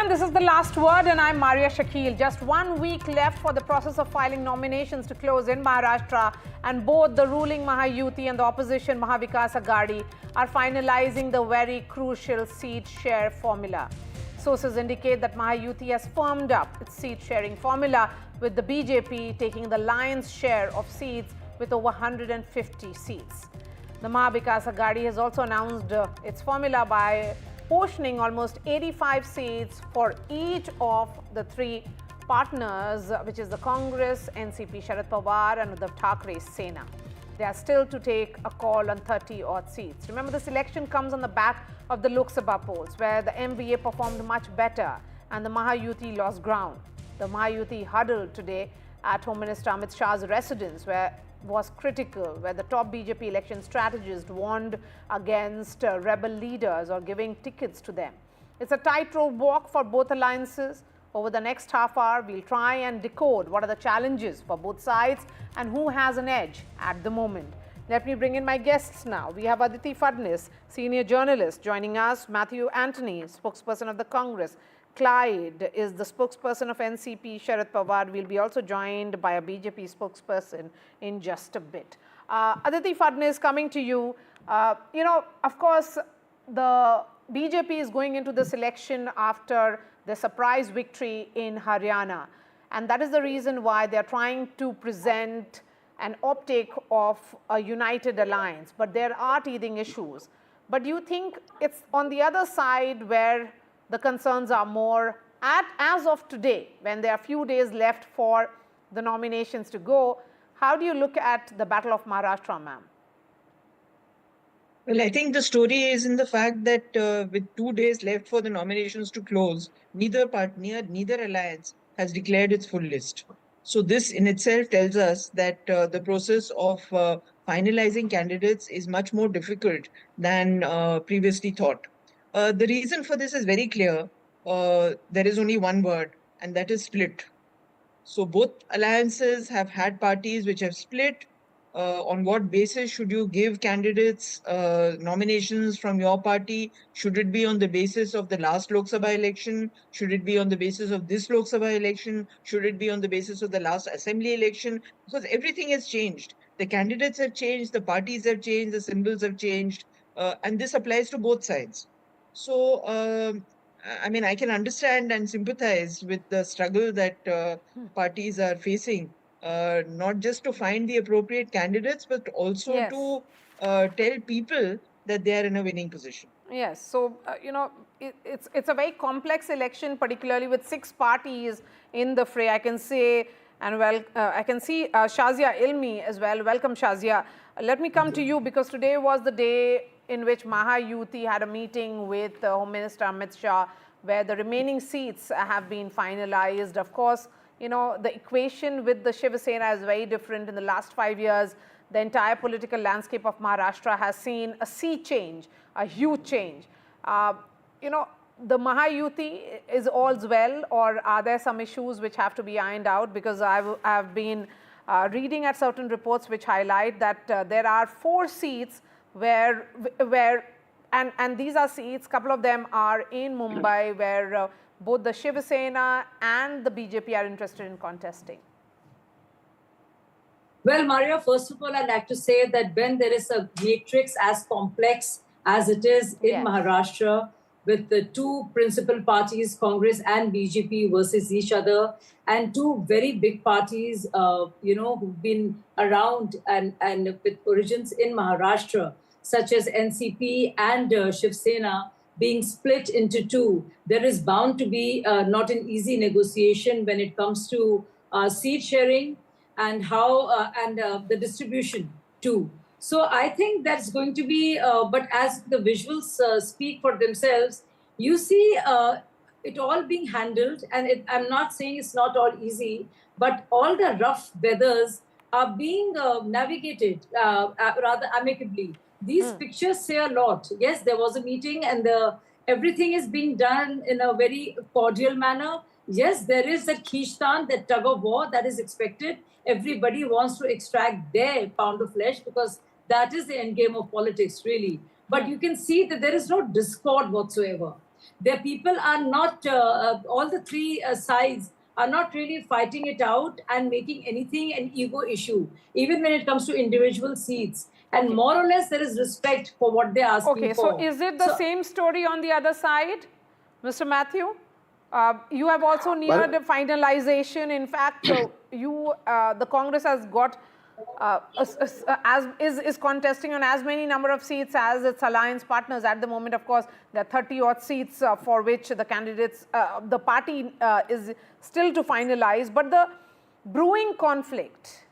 everyone, this is The Last Word and I'm Maria Shakil. Just 1 week left for the process of filing nominations to close in Maharashtra, and both the ruling Mahayuti and the opposition Mahavikas Aghadi are finalizing the very crucial seat share formula. Sources indicate that Mahayuti has firmed up its seat sharing formula, with the BJP taking the lion's share of seats with over 150 seats. The Mahavikas Aghadi has also announced its formula by portioning almost 85 seats for each of the three partners, which is the Congress, NCP, Sharad Pawar and Uddhav Thacker's Sena. They are still to take a call on 30-odd seats. Remember, this election comes on the back of the Lok Sabha polls, where the MVA performed much better and the Mahayuti lost ground. The Mahayuti huddled today at Home Minister Amit Shah's residence, where was critical, where the top BJP election strategist warned against rebel leaders or giving tickets to them. It's a tightrope walk for both alliances. Over the next half hour, we'll try and decode what are the challenges for both sides and who has an edge at the moment. Let me bring in my guests now. We have Aditi Phadnis, senior journalist, joining us. Matthew Antony, spokesperson of the Congress. Clyde is the spokesperson of NCP, Sharad Pawar. Will be also joined by a BJP spokesperson in just a bit. Aditi Phadnis, coming to you. Of course, the BJP is going into this election after the surprise victory in Haryana. And that is the reason why they are trying to present an optic of a united alliance. But there are teething issues. But do you think it's on the other side where the concerns are more as of today, when there are few days left for the nominations to go? How do you look at the Battle of Maharashtra, ma'am? Well, I think the story is in the fact that with 2 days left for the nominations to close, neither alliance has declared its full list. So this in itself tells us that the process of finalizing candidates is much more difficult than previously thought. The reason for this is very clear. There is only one word, and that is split. So both alliances have had parties which have split. On what basis should you give candidates nominations from your party? Should it be on the basis of the last Lok Sabha election? Should it be on the basis of this Lok Sabha election? Should it be on the basis of the last assembly election? Because everything has changed. The candidates have changed, the parties have changed, the symbols have changed, and this applies to both sides. So, I mean, I can understand and sympathize with the struggle that parties are facing. Not just to find the appropriate candidates, but also to tell people that they are in a winning position. Yes. So, it's a very complex election, particularly with 6 parties in the fray. I can say, and I can see Shazia Ilmi as well. Welcome, Shazia. Let me come to you, because today was the day in which Mahayuti had a meeting with Home Minister Amit Shah, where the remaining seats have been finalized. Of course, the equation with the Shiv Sena is very different. In the last 5 years, the entire political landscape of Maharashtra has seen a sea change, a huge change. The Mahayuti is all's well, or are there some issues which have to be ironed out? Because I've been reading at certain reports which highlight that there are 4 seats where and these are seats, couple of them are in Mumbai, where both the Shiv Sena and the BJP are interested in contesting. Well, Maria, first of all, I'd like to say that when there is a matrix as complex as it is in Maharashtra, with the 2 principal parties, Congress and BJP, versus each other, and 2 very big parties, who've been around and with origins in Maharashtra, such as NCP and Shiv Sena, being split into 2, there is bound to be not an easy negotiation when it comes to seat sharing and how the distribution too. So I think that's going to be, but as the visuals speak for themselves, you see it all being handled, and I'm not saying it's not all easy, but all the rough weathers are being navigated rather amicably. These pictures say a lot. Yes, there was a meeting and everything is being done in a very cordial manner. Yes, there is that khishtan, that tug of war that is expected. Everybody wants to extract their pound of flesh, because that is the end game of politics, really. But you can see that there is no discord whatsoever. their people are not, all the three sides are not really fighting it out and making anything an ego issue, even when it comes to individual seats. And more or less, there is respect for what they're asking Okay, for. so is it the same story on the other side, Mr. Matthew? You have also neared finalization. In fact, the Congress has got is contesting on as many number of seats as its alliance partners at the moment. Of course, there are 30 odd seats for which the candidates, the party is still to finalize. But the brewing conflict,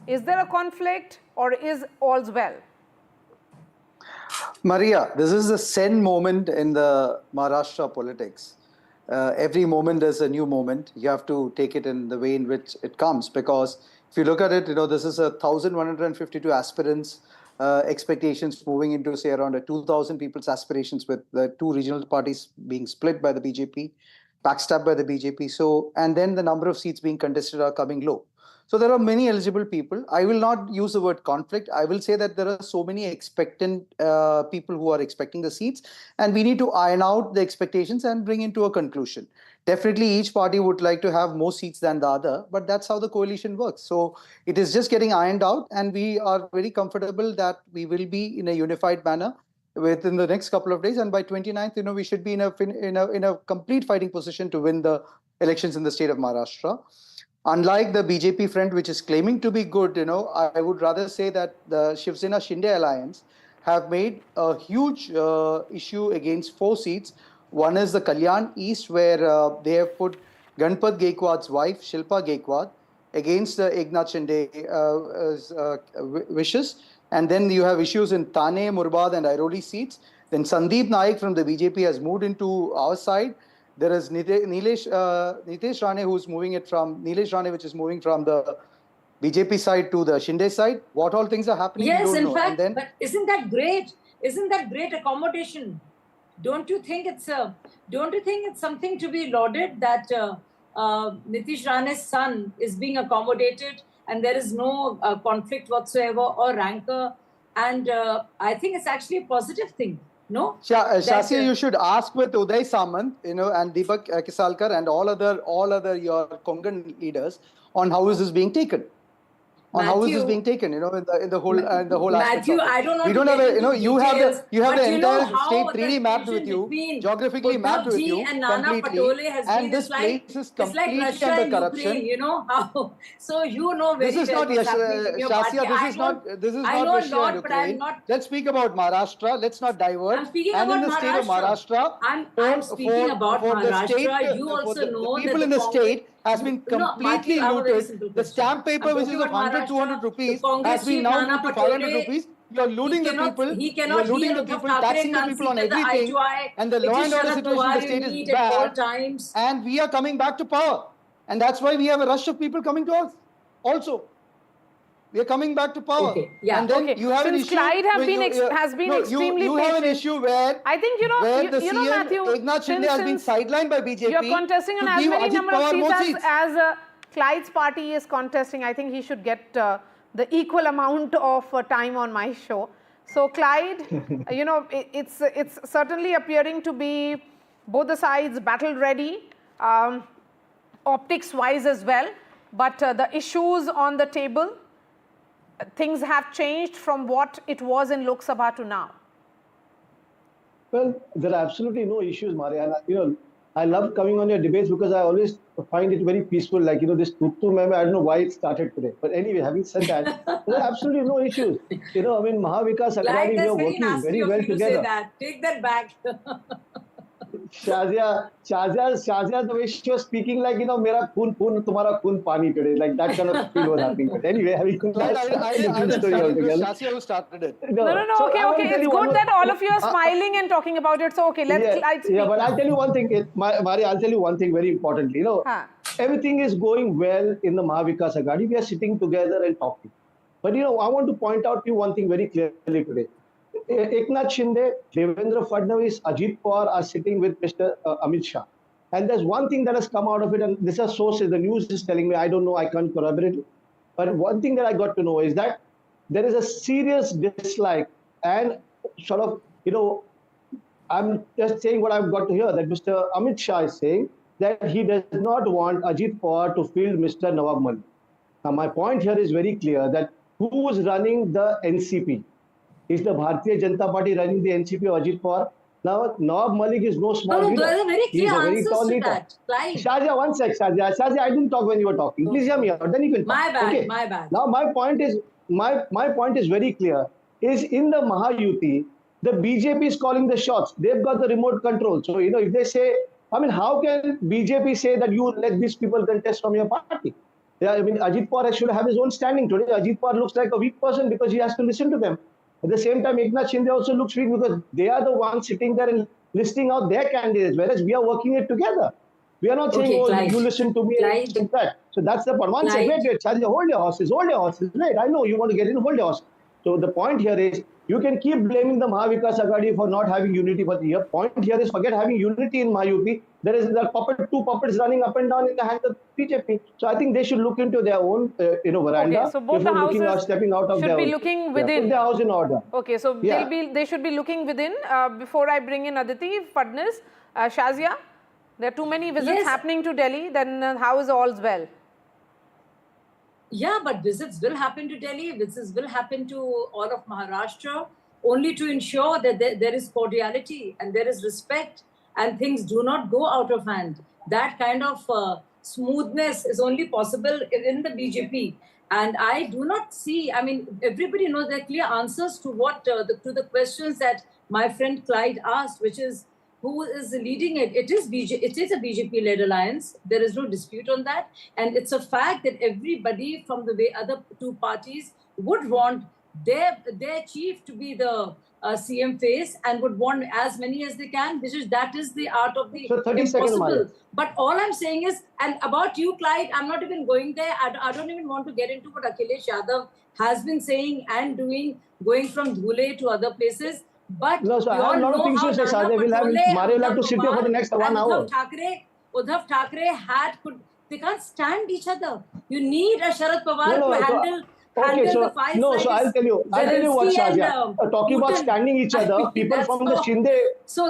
is there a conflict or is all's well? Maria, this is a Zen moment in the Maharashtra politics. Every moment is a new moment. You have to take it in the way in which it comes, because if you look at it, this is 1,152 aspirants, expectations moving into, say, around 2,000 people's aspirations, with the two regional parties being split by the BJP, backstabbed by the BJP. So, and then the number of seats being contested are coming low. So there are many eligible people. I will not use the word conflict. I will say that there are so many expectant people who are expecting the seats, and we need to iron out the expectations and bring into a conclusion. Definitely each party would like to have more seats than the other, but that's how the coalition works. So it is just getting ironed out, and we are very comfortable that we will be in a unified manner within the next couple of days. And by 29th, we should be in a complete fighting position to win the elections in the state of Maharashtra. Unlike the BJP front, which is claiming to be good, I would rather say that the Shiv Sena Shinde alliance have made a huge issue against 4 seats. One is the Kalyan East, where they have put Ganpat Gaikwad's wife, Shilpa Gaikwad, against the Eknath Shinde wishes. And then you have issues in Thane, Murbad and Airoli seats. Then Sandeep Naik from the BJP has moved into our side. There is Nitesh Rane, who's moving it from Nilesh Rane, which is moving from the BJP side to the Shinde side. What all things are happening? Yes, in fact, but isn't that great? Isn't that great accommodation? Don't you think it's something to be lauded that Nitish Rane's son is being accommodated and there is no conflict whatsoever or rancor, and I think it's actually a positive thing. No, Shasya, you should ask with Uday Samant, and Deepak Kisalkar and all other your Kongan leaders on how is this being taken. How is this being taken? In the whole Matthew, aspect. I don't know. We don't have you have the entire state 3D mapped with you, geographically mapped with you completely, and this place is completely under corruption. Ukraine, how? So very this is well not Shasya. This is not Russia and Ukraine. Let's speak about Maharashtra. Let's not divert. I'm speaking about the state of Maharashtra. I'm speaking about Maharashtra. You also know that people in the state has been completely looted. The stamp paper, which is of 100, 200 rupees, has been now moved to 500 rupees. You're looting the people. You're looting the people, taxing the people on everything. And the law and order situation in the state is bad. And we are coming back to power. And that's why we have a rush of people coming to us also. We are coming back to power. Okay. Yeah. And then you have an issue. Clyde has been extremely you have an issue where I think where the CM Matthew, Eknath Shinde has been sidelined by BJP. You're contesting on as many number of seats as Clyde's party is contesting. I think he should get the equal amount of time on my show. So Clyde, it's certainly appearing to be both the sides battle ready, optics wise as well. But the issues on the table, things have changed from what it was in Lok Sabha to now. Well, there are absolutely no issues, Maria. I love coming on your debates because I always find it very peaceful. Like, this Tuttu meme, I don't know why it started today. But anyway, having said that, there are absolutely no issues. Mahavikas Aghadi, we are working very well together. Say that. Take that back. Shazia, the way she was speaking, like, mera khun, tumhara khun pani today. Like, that kind of feel was happening. But anyway, having Shazia who started it. No. So okay. It's good that all of you are smiling and talking about it. So, okay, let's speak. Yeah, but I'll tell you one thing, Maria, I'll tell you one thing very importantly. Everything is going well in the Mahavikas Aghadi. We are sitting together and talking. But, I want to point out to you one thing very clearly today. Eknath Shinde, Devendra Fadnavis, Ajit Pawar are sitting with Mr. Amit Shah. And there's one thing that has come out of it, and this is sources, the news is telling me, I don't know, I can't corroborate it. But one thing that I got to know is that there is a serious dislike and sort of, I'm just saying what I've got to hear, that Mr. Amit Shah is saying that he does not want Ajit Pawar to field Mr. Nawab Malik. Now, my point here is very clear that who is running the NCP? Is the Bharatiya Janata Party running the NCP or Ajit Pawar? Now, Nawab Malik is no small leader. There are very He's clear a very answers tall to leader. that. Clive. Shazia, one sec, Shazia. Shazia, I didn't talk when you were talking. Please hear me out. Then you can talk. My bad, okay. my bad. Now, my point is very clear. Is in the Mahayuti, the BJP is calling the shots. They've got the remote control. So, if they say, I mean, how can BJP say that you let these people contest from your party? Yeah, I mean, Ajit Pawar should have his own standing. Today, Ajit Pawar looks like a weak person because he has to listen to them. At the same time, Eknath Shinde also looks weak because they are the ones sitting there and listing out their candidates, whereas we are working it together. We are not saying, Clive. You listen to me and listen to that. So that's the point. One second, wait, Shazia, hold your horses. Right, I know you want to get in, hold your horse. So the point here is, you can keep blaming the Mahavikas Aghadi for not having unity, but the point here is forget having unity in Mahayuti. There is two puppets running up and down in the hands of BJP. So I think they should look into their own, veranda. Okay, so both the houses stepping out of should be looking within. Put their house in order. Okay, so they should be looking within. Before I bring in Aditi, Fadnis, Shazia, there are too many visits happening to Delhi. Then how is all's well? Yeah, but visits will happen to Delhi. Visits will happen to all of Maharashtra, only to ensure that there is cordiality and there is respect and things do not go out of hand. That kind of smoothness is only possible in the BJP. And I do not see, I mean, everybody knows there are clear answers to what to the questions that my friend Clyde asked, which is, who is leading it? It is a BJP-led alliance. There is no dispute on that. And it's a fact that everybody from the other two parties would want their chief to be the CM face and would want as many as they can. That is the art of the impossible. But all I'm saying is, and about you, Clyde, I'm not even going there. I don't even want to get into what Akhilesh Yadav has been saying and doing, going from Dhule to other places. But no, so I have a lot of things to say, Shazia. Mario will have to sit here for the next 1 hour. Uddhav Thackeray they can't stand each other. You need a Sharad Pawar to handle the fight. No, so I'll tell you what, Shazia. Talking about standing each other, people from the Shinde,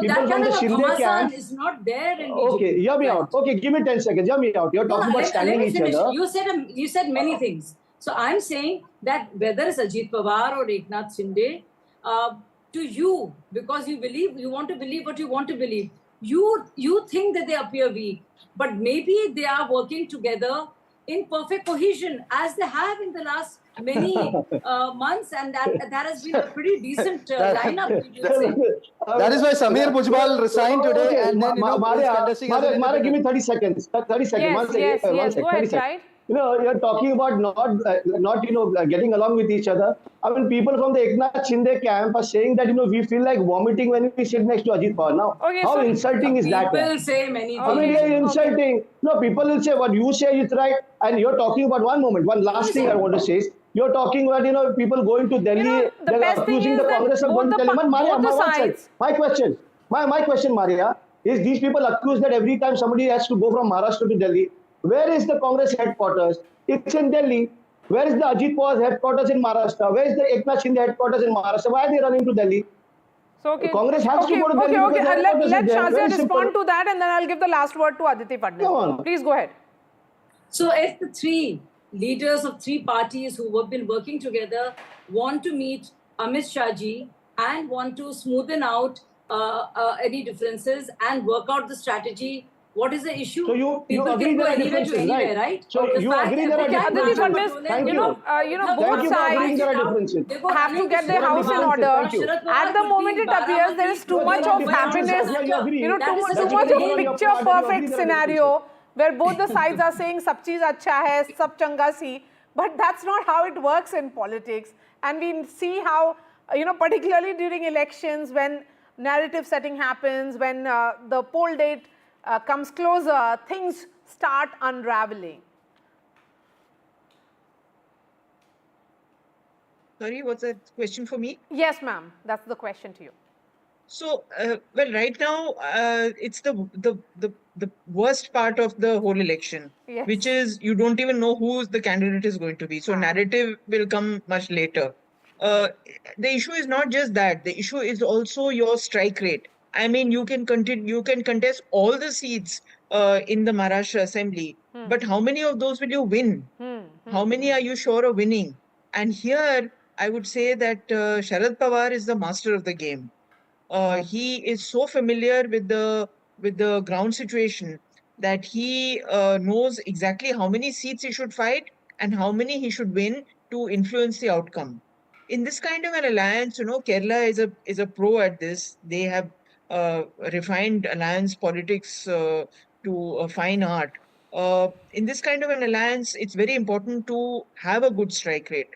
people from the Shinde camp is not there in BJP. Okay, hear me out. Okay, give me 10 seconds. Hear me out. You're talking about standing each other. You said many things. So I'm saying that whether it's Ajit Pawar or Eknath Shinde, to you, because you want to believe what you want to believe. You think that they appear weak, but maybe they are working together in perfect cohesion, as they have in the last many months, and that has been a pretty decent lineup. That is why Samir Bhujbal resigned today, and then Maria, give me 30 seconds. 30 seconds. Yes, go ahead, Clyde. You're talking about not getting along with each other. I mean, people from the Eknath Shinde camp are saying that we feel like vomiting when we sit next to Ajit Pawar. Now, how insulting is that? People say many things. I mean, yeah, insulting. No, people will say what you say is right, and you're talking about one last thing I want to say is, you're talking about people going to Delhi, they're accusing the Congress of going to Delhi. My question, Maria, is these people accuse that every time somebody has to go from Maharashtra to Delhi, where is the Congress headquarters? It's in Delhi. Where is the Ajit Pawar's headquarters in Maharashtra? Where is the Eknath Shinde headquarters in Maharashtra? Why are they running to Delhi? So, Congress has to go to Delhi. Let Shazia respond to that, and then I'll give the last word to Aditi Fadnis. Please go ahead. So if the three leaders of three parties who have been working together want to meet Amit Shah ji and want to smoothen out any differences and work out the strategy, what is the issue? So you People agree can go there are anywhere to differences, anywhere, right? right? So you agree there are differences. Aditi Fadnis, both sides have to get their house in order. At the moment it appears there is too much of happiness, too much of picture perfect scenario where both the sides are saying sab cheez acha hai, sab changa si, but that's not how it works in politics. And we see how, particularly during elections, when narrative setting happens, when the poll date comes closer, things start unraveling. Sorry, what's that question for me? Yes, ma'am. That's the question to you. So, well, right now, it's the worst part of the whole election, which is you don't even know who the candidate is going to be. So, narrative will come much later. The issue is not just that. The issue is also your strike rate. I mean, you can contest all the seats in the Maharashtra Assembly, but how many of those will you win? How many are you sure of winning? And here, I would say that Sharad Pawar is the master of the game. He is so familiar with the ground situation that he knows exactly how many seats he should fight and how many he should win to influence the outcome. In this kind of an alliance, Kerala is a pro at this. They have refined alliance politics to a fine art. In this kind of an alliance, it's very important to have a good strike rate.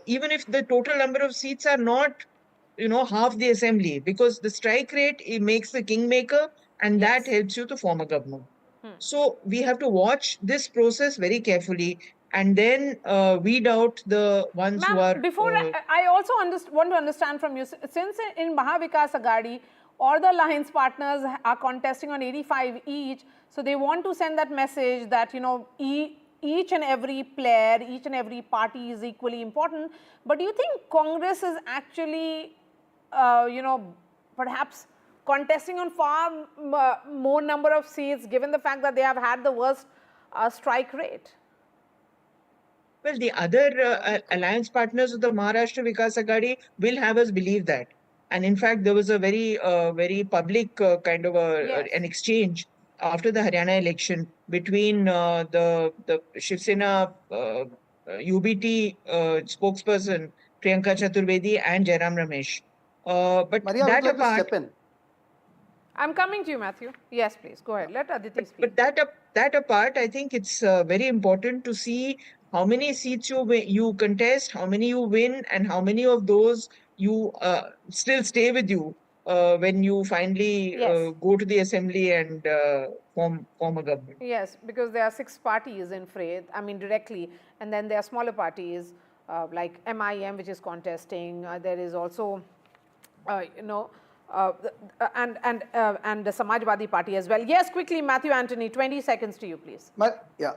Even if the total number of seats are not half the assembly, because the strike rate, it makes the kingmaker, and that helps you to form a government. So we have to watch this process very carefully and then weed out the ones who are... Before I also want to understand from you, since in Mahavikas Aghadi, all the alliance partners are contesting on 85 each, so they want to send that message that, each and every player, each and every party is equally important. But do you think Congress is actually, perhaps contesting on far more number of seats, given the fact that they have had the worst strike rate? Well, the other alliance partners of the Maharashtra Vikas Aghadi will have us believe that. And in fact, there was a very public kind of an exchange after the Haryana election between the Shiv Sena UBT spokesperson Priyanka Chaturvedi and Jairam Ramesh. But Maria, that I would like apart, to step in. I'm coming to you, Matthew. Yes, please. Go ahead. Let Aditi speak. But that apart, I think it's very important to see how many seats you contest, how many you win, and how many of those you still stay with you when you finally go to the assembly and form a government. Yes, because there are 6 parties in fray, I mean directly, and then there are smaller parties like MIM, which is contesting. There is also, and the Samajwadi Party as well. Yes, quickly, Matthew Anthony, 20 seconds to you, please.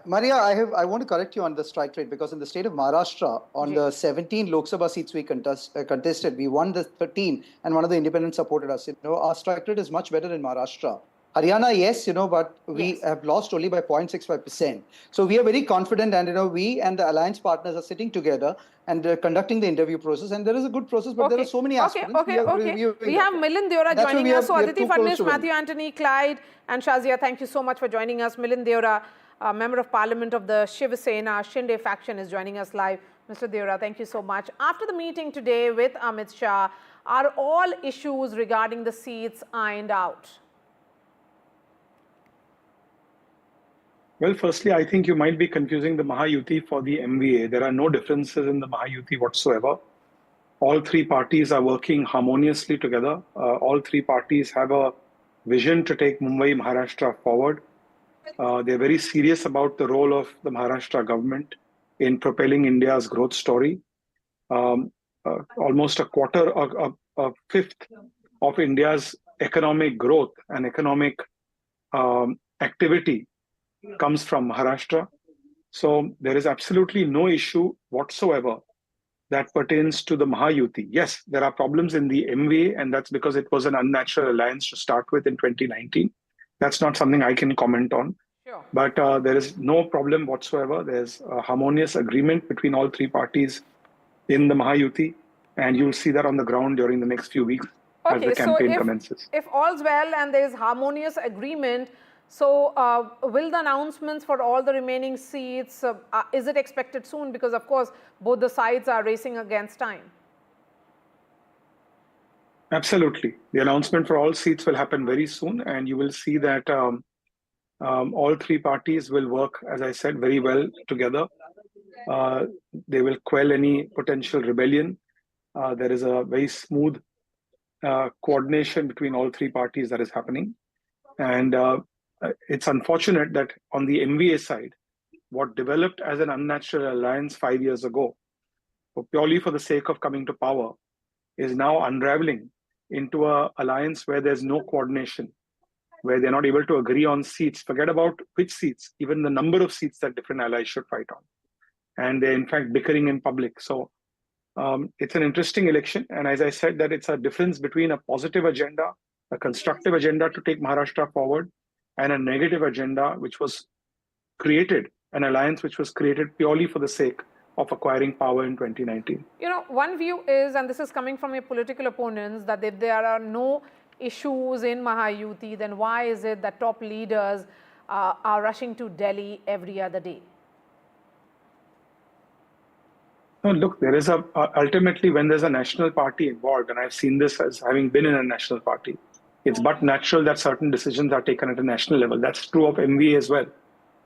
Maria, I want to correct you on the strike rate, because in the state of Maharashtra, on the 17 Lok Sabha seats we contested, we won the 13, and one of the independents supported us. Our strike rate is much better in Maharashtra. Haryana, yes, but we have lost only by 0.65%. So we are very confident, and we and the alliance partners are sitting together and conducting the interview process, and there is a good process, but there are so many aspirants. We have Milind Deora joining us. So Aditi Fadnis, Matthew Anthony, Clyde, and Shazia, thank you so much for joining us. Milind Deora, Member of Parliament of the Shiv Sena Shinde faction, is joining us live. Mr. Deora, thank you so much. After the meeting today with Amit Shah, are all issues regarding the seats ironed out? Well, firstly, I think you might be confusing the Mahayuti for the MVA. There are no differences in the Mahayuti whatsoever. All 3 parties are working harmoniously together. All 3 parties have a vision to take Mumbai, Maharashtra forward. They're very serious about the role of the Maharashtra government in propelling India's growth story. Almost a fifth of India's economic growth and economic activity comes from Maharashtra. So there is absolutely no issue whatsoever that pertains to the Mahayuti. Yes, there are problems in the MVA, and that's because it was an unnatural alliance to start with in 2019. That's not something I can comment on. Sure. But there is no problem whatsoever. There's a harmonious agreement between all 3 parties in the Mahayuti, and you'll see that on the ground during the next few weeks as the campaign commences. If all's well and there is harmonious agreement, so will the announcements for all the remaining seats, is it expected soon? Because of course, both the sides are racing against time. Absolutely. The announcement for all seats will happen very soon, and you will see that all 3 parties will work, as I said, very well together. They will quell any potential rebellion. There is a very smooth coordination between all 3 parties that is happening. And it's unfortunate that on the MVA side, what developed as an unnatural alliance 5 years ago, purely for the sake of coming to power, is now unraveling into an alliance where there's no coordination, where they're not able to agree on seats. Forget about which seats, even the number of seats that different allies should fight on. And they're in fact bickering in public. So it's an interesting election. And as I said, that it's a difference between a positive agenda, a constructive agenda to take Maharashtra forward, and a negative agenda which was created, an alliance which was created purely for the sake of acquiring power in 2019. You know, one view is, and this is coming from your political opponents, that if there are no issues in Mahayuti, then why is it that top leaders are rushing to Delhi every other day? No, look, there is ultimately when there's a national party involved, and I've seen this as having been in a national party, it's but natural that certain decisions are taken at a national level. That's true of MVA as well,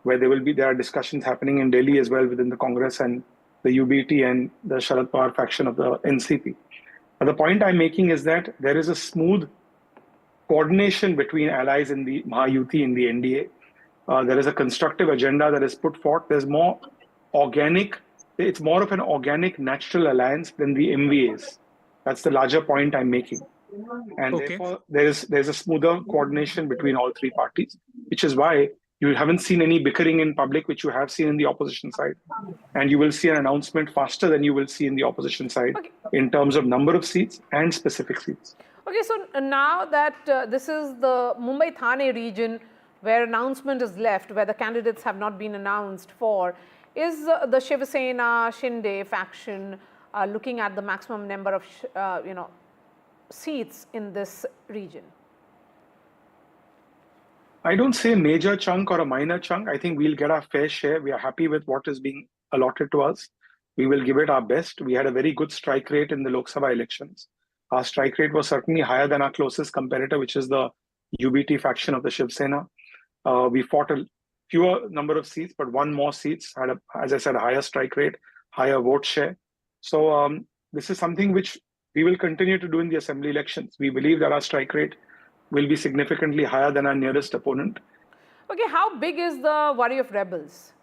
where there are discussions happening in Delhi as well within the Congress and the UBT and the Sharad Pawar faction of the NCP. But the point I'm making is that there is a smooth coordination between allies in the Mahayuti, in the NDA. There is a constructive agenda that is put forth. There's more organic, it's more of an organic, natural alliance than the MVAs. That's the larger point I'm making. And therefore, there's a smoother coordination between all three parties, which is why you haven't seen any bickering in public, which you have seen in the opposition side. And you will see an announcement faster than you will see in the opposition side in terms of number of seats and specific seats. Okay, so now that this is the Mumbai-Thane region where announcement is left, where the candidates have not been announced for, is the Shiv Sena Shinde faction looking at the maximum number of seats in this region? I don't say major chunk or a minor chunk. I think we'll get our fair share. We are happy with what is being allotted to us. We will give it our best. We had a very good strike rate in the Lok Sabha elections. Our strike rate was certainly higher than our closest competitor, which is the UBT faction of the Shiv Sena. We fought a fewer number of seats, but won more seats, had, as I said, a higher strike rate, higher vote share. So this is something which we will continue to do in the assembly elections. We believe that our strike rate will be significantly higher than our nearest opponent. Okay, how big is the worry of rebels?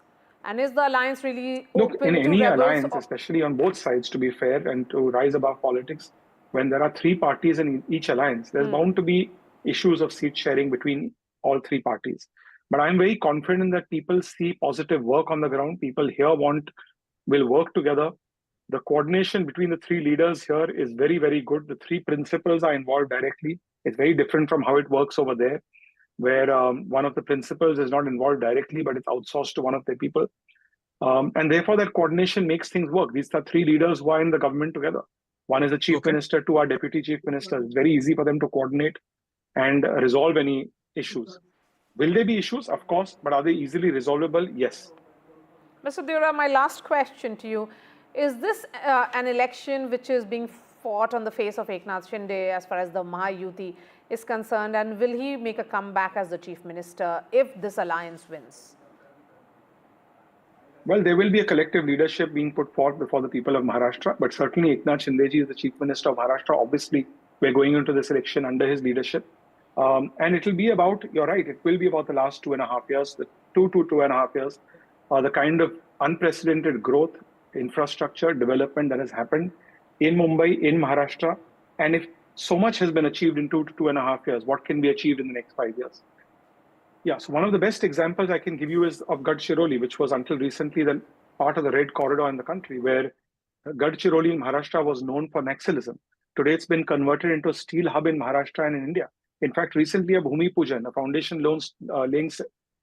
And is the alliance really Look, open in to any rebels? alliance, especially on both sides, to be fair and to rise above politics, when there are three parties in each alliance, there's bound to be issues of seat sharing between all three parties. But I'm very confident that people see positive work on the ground. People here will work together. The coordination between the three leaders here is very, very good. The three principals are involved directly. It's very different from how it works over there, where one of the principals is not involved directly, but it's outsourced to one of their people. And therefore, that coordination makes things work. These are three leaders who are in the government together. One is the chief minister, two are deputy chief ministers. It's very easy for them to coordinate and resolve any issues. Will there be issues? Of course. But are they easily resolvable? Yes. Mr. Deora, my last question to you. Is this an election which is being fought on the face of Eknath Shinde as far as the Mahayuti is concerned? And will he make a comeback as the chief minister if this alliance wins? Well, there will be a collective leadership being put forth before the people of Maharashtra. But certainly Eknath Shindeji is the chief minister of Maharashtra. Obviously, we're going into this election under his leadership. And it will be about, you're right, it will be about the last 2.5 years, the 2.5 years, the kind of unprecedented growth, infrastructure, development that has happened in Mumbai, in Maharashtra. And if so much has been achieved in 2 to 2.5 years, what can be achieved in the next 5 years? Yeah, so one of the best examples I can give you is of Gadchiroli, which was until recently the part of the Red Corridor in the country, where Gadchiroli in Maharashtra was known for Naxalism. Today, it's been converted into a steel hub in Maharashtra and in India. In fact, recently a Bhumi Pujan, a foundation laying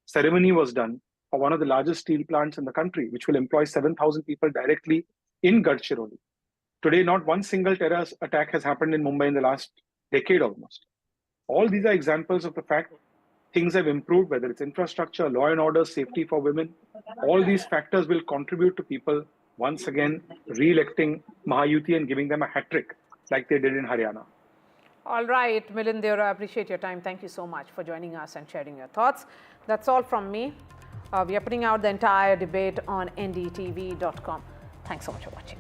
ceremony was done for one of the largest steel plants in the country, which will employ 7,000 people directly in Gadchiroli. Today, not one single terror attack has happened in Mumbai in the last decade almost. All these are examples of the fact things have improved, whether it's infrastructure, law and order, safety for women. All these factors will contribute to people once again re-electing Mahayuti and giving them a hat-trick like they did in Haryana. All right, Milind Deora, I appreciate your time. Thank you so much for joining us and sharing your thoughts. That's all from me. We are putting out the entire debate on NDTV.com. Thanks so much for watching.